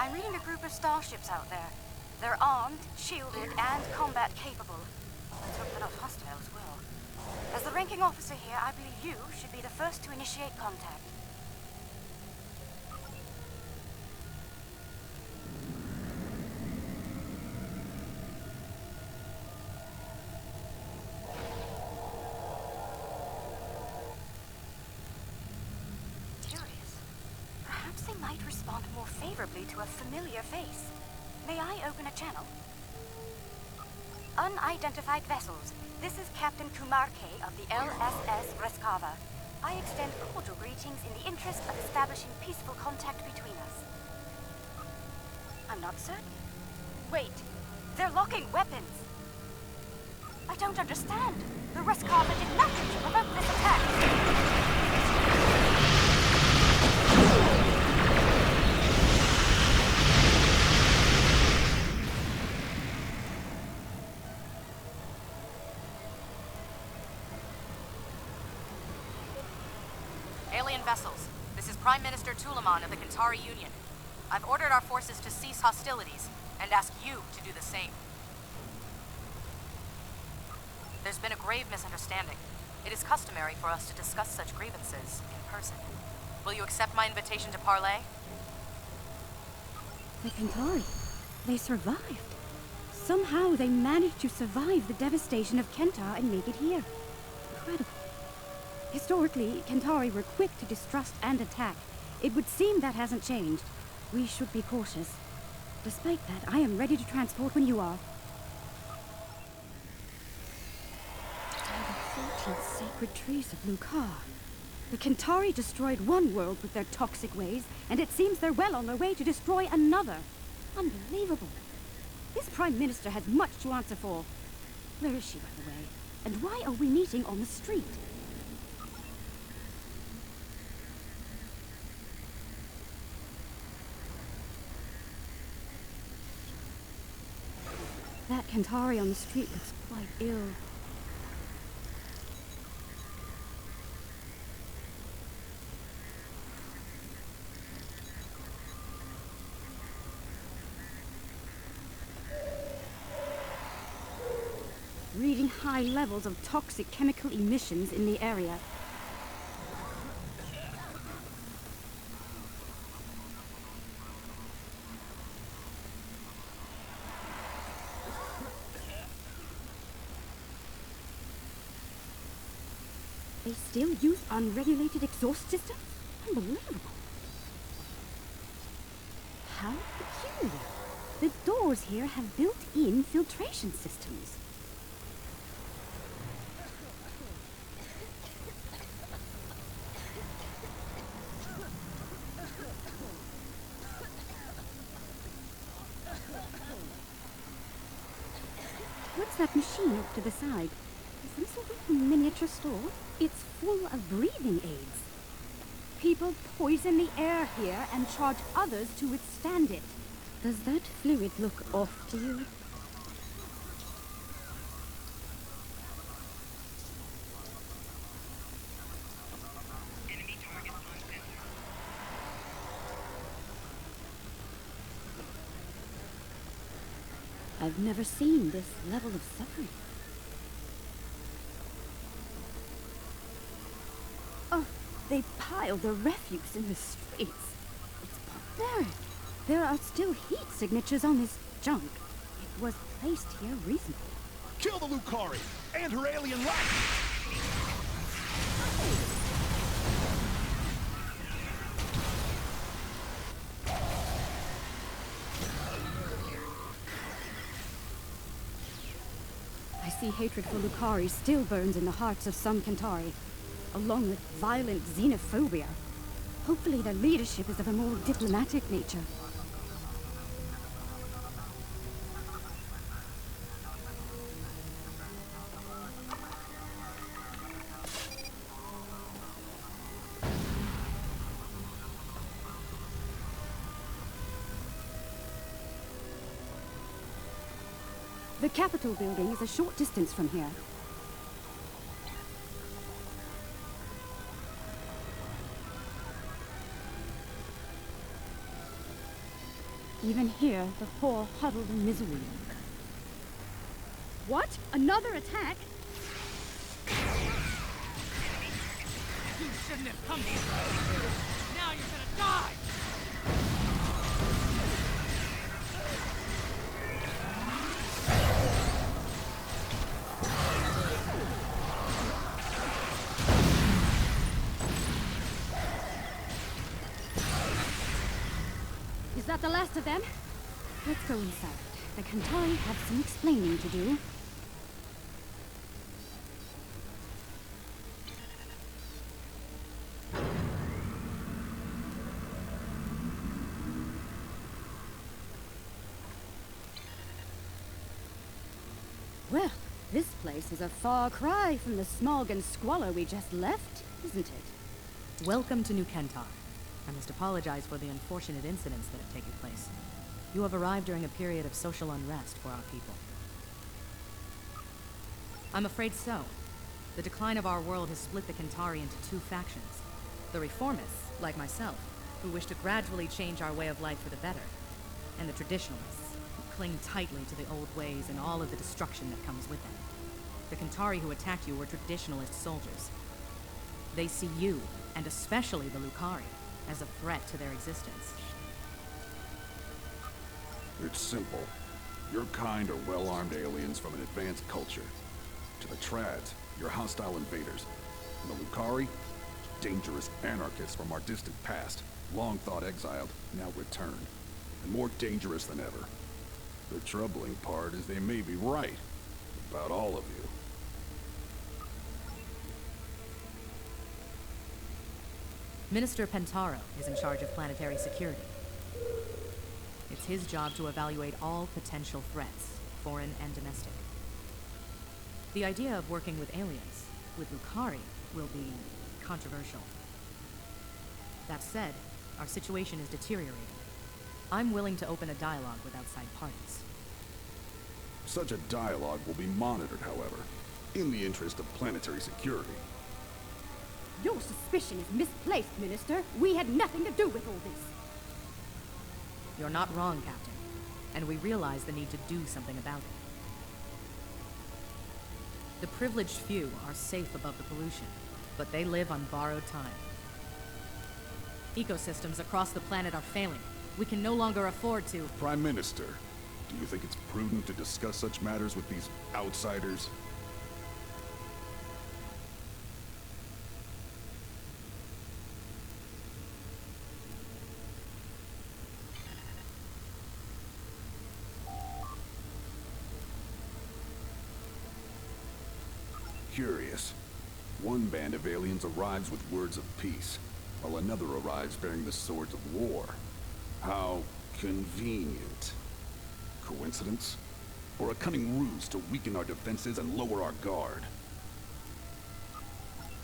I'm reading a group of starships out there. They're armed, shielded, and combat capable. Let's hope they're not hostile as well. As the ranking officer here, I believe you should be the first to initiate contact. They might respond more favorably to a familiar face. May I open a channel? Unidentified vessels. This is Captain Kumar K. of the LSS Reskava. I extend cordial greetings in the interest of establishing peaceful contact between us. I'm not certain. Wait, they're locking weapons. I don't understand. The Reskava did nothing to provoke this attack. Alien vessels, this is Prime Minister Tulaman of the Kantari Union. I've ordered our forces to cease hostilities and ask you to do the same. There's been a grave misunderstanding. It is customary for us to discuss such grievances in person. Will you accept my invitation to parley? The Kantari, they survived. Somehow they managed to survive the devastation of Kentar and make it here. Incredible. Historically, Kantari were quick to distrust and attack. It would seem that hasn't changed. We should be cautious. Despite that, I am ready to transport when you are. The 14 sacred trees of Lucar. The Kantari destroyed one world with their toxic ways, and it seems they're well on their way to destroy another. Unbelievable. This Prime Minister has much to answer for. Where is she, by the way? And why are we meeting on the street? That Kantari on the street looks quite ill. Reading high levels of toxic chemical emissions in the area. They still use unregulated exhaust systems? Unbelievable. How peculiar. The doors here have built-in filtration systems. What's that machine off to the side? Some sort of miniature store? It's full of breathing aids. People poison the air here and charge others to withstand it. Does that fluid look off to you? Enemy target on center. I've never seen this level of suffering. Oh, they pile the refuse in the streets. It's barbaric. There are still heat signatures on this junk. It was placed here recently. Kill the Lucari and her alien life! I see hatred for Lucari still burns in the hearts of some Kantari, along with violent xenophobia. Hopefully their leadership is of a more diplomatic nature. The Capitol building is a short distance from here. Even here, the poor huddled in misery. What? Another attack? You shouldn't have come here. Now you're gonna die! Is that the last of them? Let's go inside. The Kantari have some explaining to do. Well, this place is a far cry from the smog and squalor we just left, isn't it? Welcome to New Kentar. I must apologize for the unfortunate incidents that have taken place. You have arrived during a period of social unrest for our people. I'm afraid so. The decline of our world has split the Kentari into two factions. The reformists, like myself, who wish to gradually change our way of life for the better, and the traditionalists, who cling tightly to the old ways and all of the destruction that comes with them. The Kentari who attacked you were traditionalist soldiers. They see you, and especially the Lucari, as a threat to their existence. It's simple. Your kind are well-armed aliens from an advanced culture. To the Trads, you're hostile invaders. And the Lucari, dangerous anarchists from our distant past, long thought exiled, now returned. And more dangerous than ever. The troubling part is they may be right about all of you. Minister Pentaro is in charge of planetary security. It's his job to evaluate all potential threats, foreign and domestic. The idea of working with aliens, with Lucari, will be controversial. That said, our situation is deteriorating. I'm willing to open a dialogue with outside parties. Such a dialogue will be monitored, however, in the interest of planetary security. Your suspicion is misplaced, Minister. We had nothing to do with all this. You're not wrong, Captain. And we realize the need to do something about it. The privileged few are safe above the pollution, but they live on borrowed time. Ecosystems across the planet are failing. We can no longer afford to... Prime Minister, do you think it's prudent to discuss such matters with these outsiders? Curious. One band of aliens arrives with words of peace, while another arrives bearing the swords of war. How convenient. Coincidence? Or a cunning ruse to weaken our defenses and lower our guard?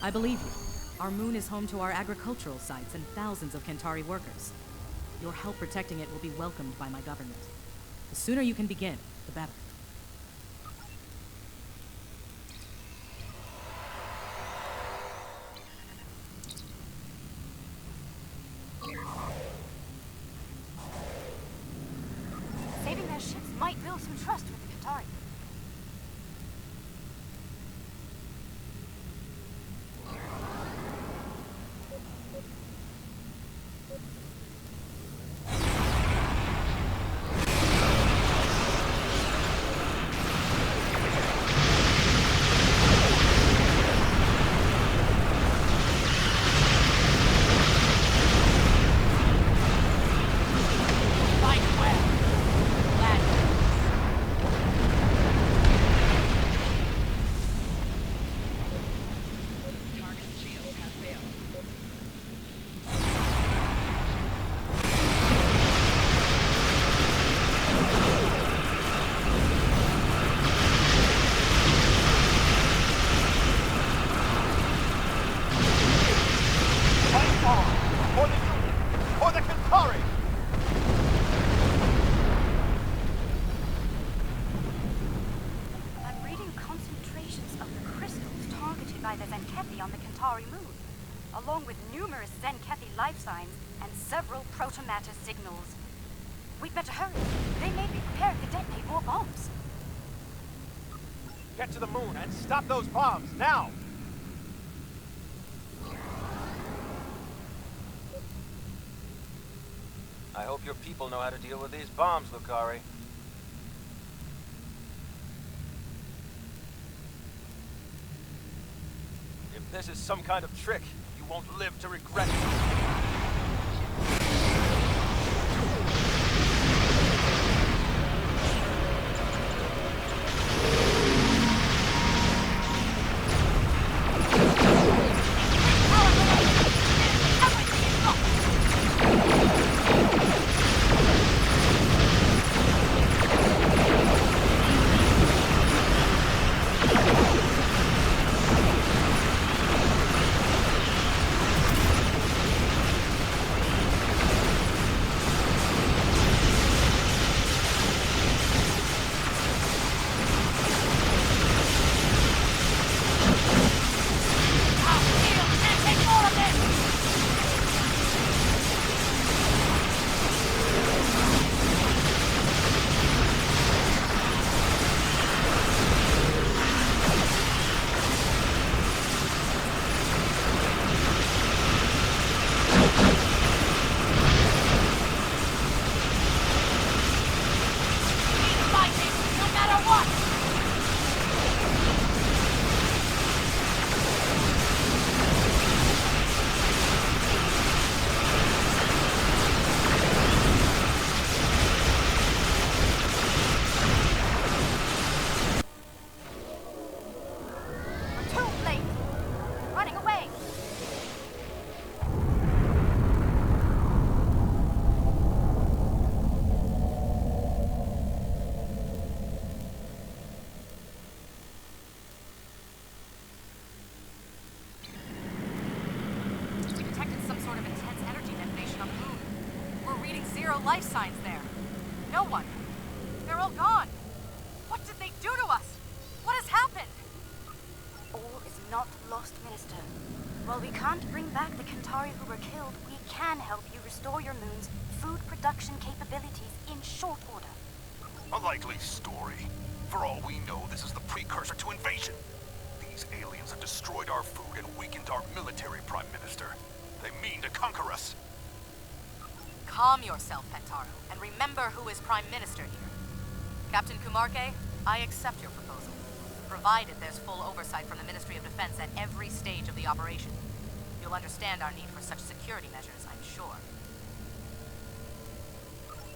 I believe you. Our moon is home to our agricultural sites and thousands of Kentari workers. Your help protecting it will be welcomed by my government. The sooner you can begin, the better. Saving their ships might build some trust with the Qatari. By the Zenkethi on the Kentari moon, along with numerous Zenkethi life signs and several protomatter signals. We'd better hurry. They may be preparing to detonate more bombs. Get to the moon and stop those bombs, now! I hope your people know how to deal with these bombs, Lucari. If this is some kind of trick, you won't live to regret it. Life signs there. No one. They're all gone. What did they do to us? What has happened? All is not lost, Minister. While we can't bring back the Kentari who were killed, we can help you restore your moon's food production capabilities in short order. A likely story. For all we know, this is the precursor to invasion. These aliens have destroyed our food and weakened our military, Prime Minister. They mean to conquer us. Calm yourself, Pentaro, and remember who is Prime Minister here. Captain Kumarke, I accept your proposal, provided there's full oversight from the Ministry of Defense at every stage of the operation. You'll understand our need for such security measures, I'm sure.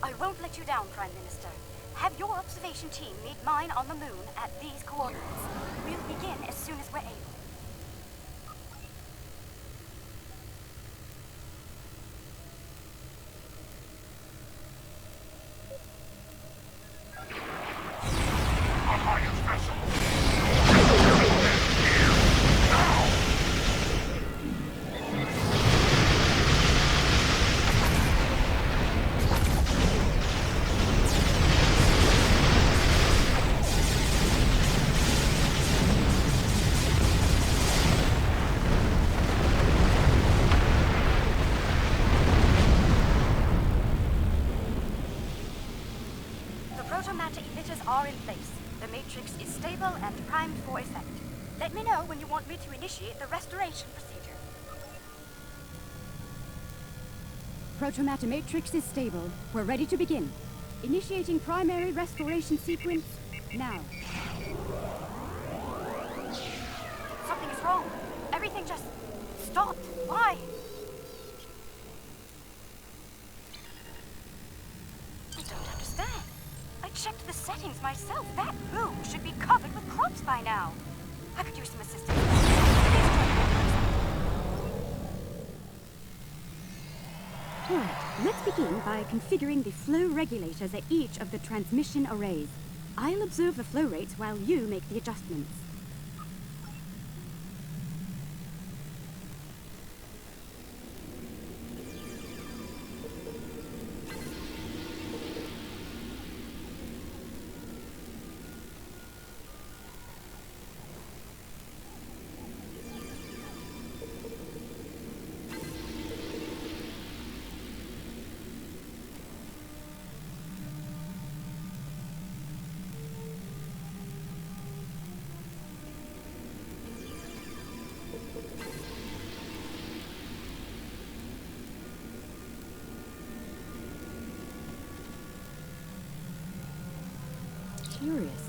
I won't let you down, Prime Minister. Have your observation team meet mine on the moon at these coordinates. We'll begin as soon as we're able. Protomatter emitters are in place. The matrix is stable and primed for effect. Let me know when you want me to initiate the restoration procedure. Protomatter matrix is stable. We're ready to begin. Initiating primary restoration sequence now. Something is wrong. Everything just stopped. Why? I don't understand. I checked the settings myself. That room should be covered with crops by now. I could use some assistance. Please join me. Alright, let's begin by configuring the flow regulators at each of the transmission arrays. I'll observe the flow rates while you make the adjustments. curious.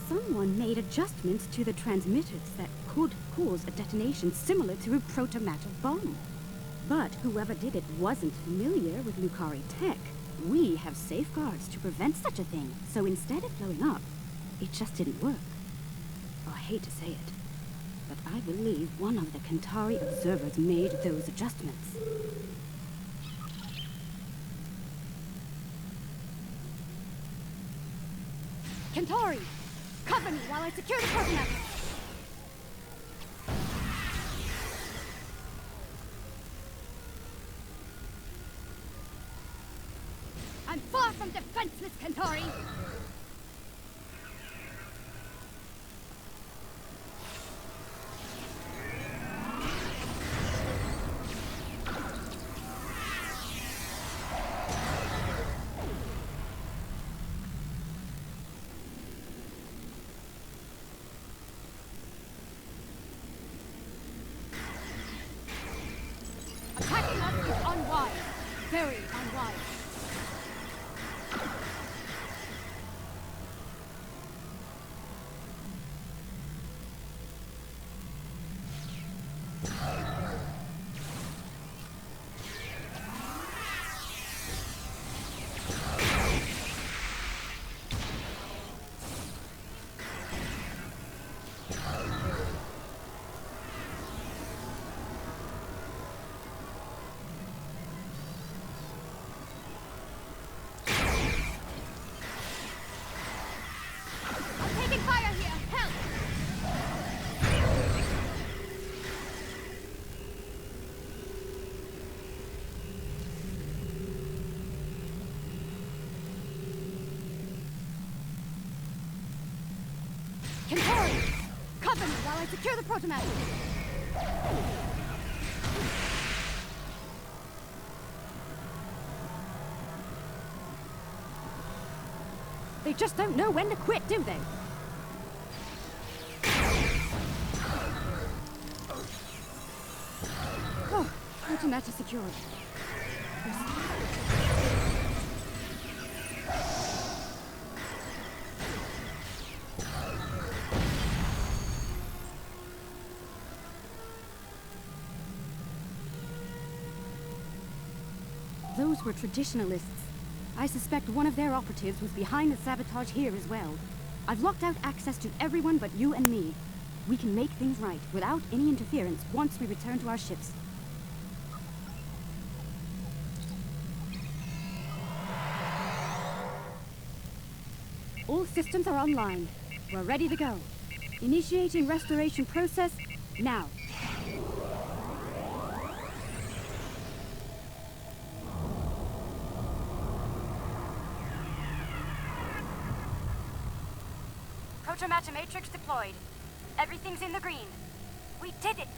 Someone made adjustments to the transmitters that could cause a detonation similar to a protomatter bomb. But whoever did it wasn't familiar with Lucari tech. We have safeguards to prevent such a thing, so instead of blowing up, it just didn't work. Oh, I hate to say it, but I believe one of the Kentari observers made those adjustments. Kentari! Cover me while I secure the protomatter! I'm far from defenseless, Kentari! Attacking us is unwise. Very unwise. Kentari! Cover me while I secure the protomatter! They just don't know when to quit, do they? Oh, protomatter secured. Those were traditionalists. I suspect one of their operatives was behind the sabotage here as well. I've locked out access to everyone but you and me. We can make things right without any interference once we return to our ships. All systems are online. We're ready to go. Initiating restoration process now. Protomatter matrix deployed. Everything's in the green. We did it!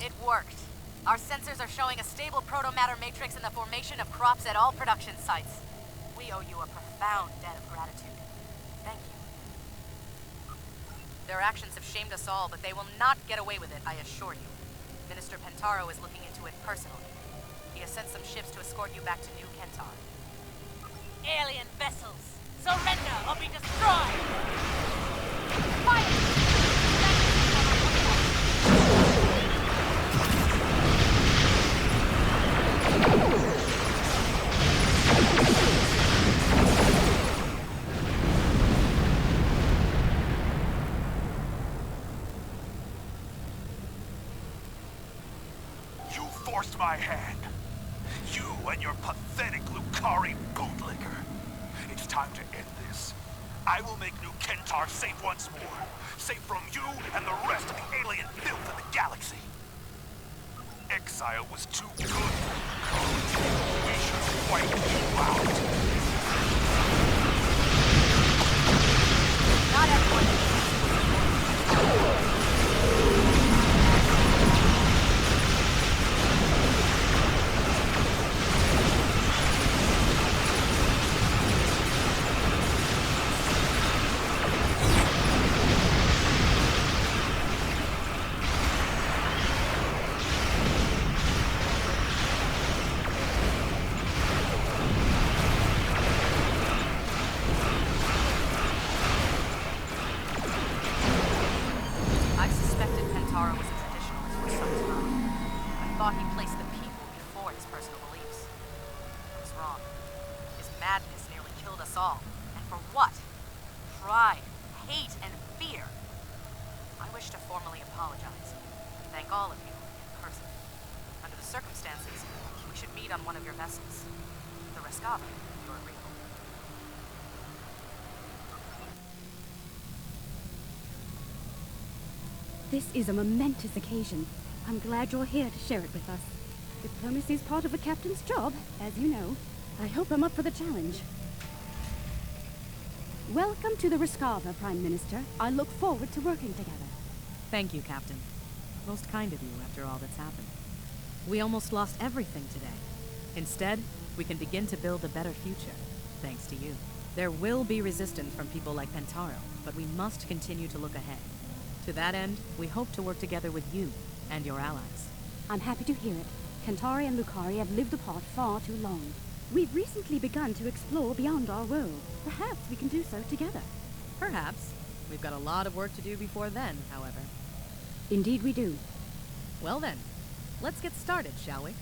It worked. Our sensors are showing a stable protomatter matrix in the formation of crops at all production sites. We owe you a profound debt of gratitude. Thank you. Their actions have shamed us all, but they will not get away with it, I assure you. Minister Pentaro is looking into it personally. He has sent some ships to escort you back to New Kentar. Alien vessels! Surrender or be destroyed! Fire! You forced my hand. You and your pathetic Lucari bootlicker. It's time to end this. I will make New Kentar safe once more. Safe from you and the rest of the alien filth in the galaxy. Exile was too good. We should wipe you out. Not everyone. Kentaro was a traditionalist for some time. I thought he placed the people before his personal beliefs. I was wrong. His madness nearly killed us all. And for what? Pride, hate, and fear. I wish to formally apologize and thank all of you in person. Under the circumstances, we should meet on one of your vessels. The Rescava, if you're agreeable. This is a momentous occasion. I'm glad you're here to share it with us. Diplomacy is part of a captain's job, as you know. I hope I'm up for the challenge. Welcome to the Rescava, Prime Minister. I look forward to working together. Thank you, Captain. Most kind of you after all that's happened. We almost lost everything today. Instead, we can begin to build a better future, thanks to you. There will be resistance from people like Pentaro, but we must continue to look ahead. To that end, we hope to work together with you and your allies. I'm happy to hear it. Kentari and Lucari have lived apart far too long. We've recently begun to explore beyond our world. Perhaps we can do so together. Perhaps. We've got a lot of work to do before then, however. Indeed we do. Well then, let's get started, shall we?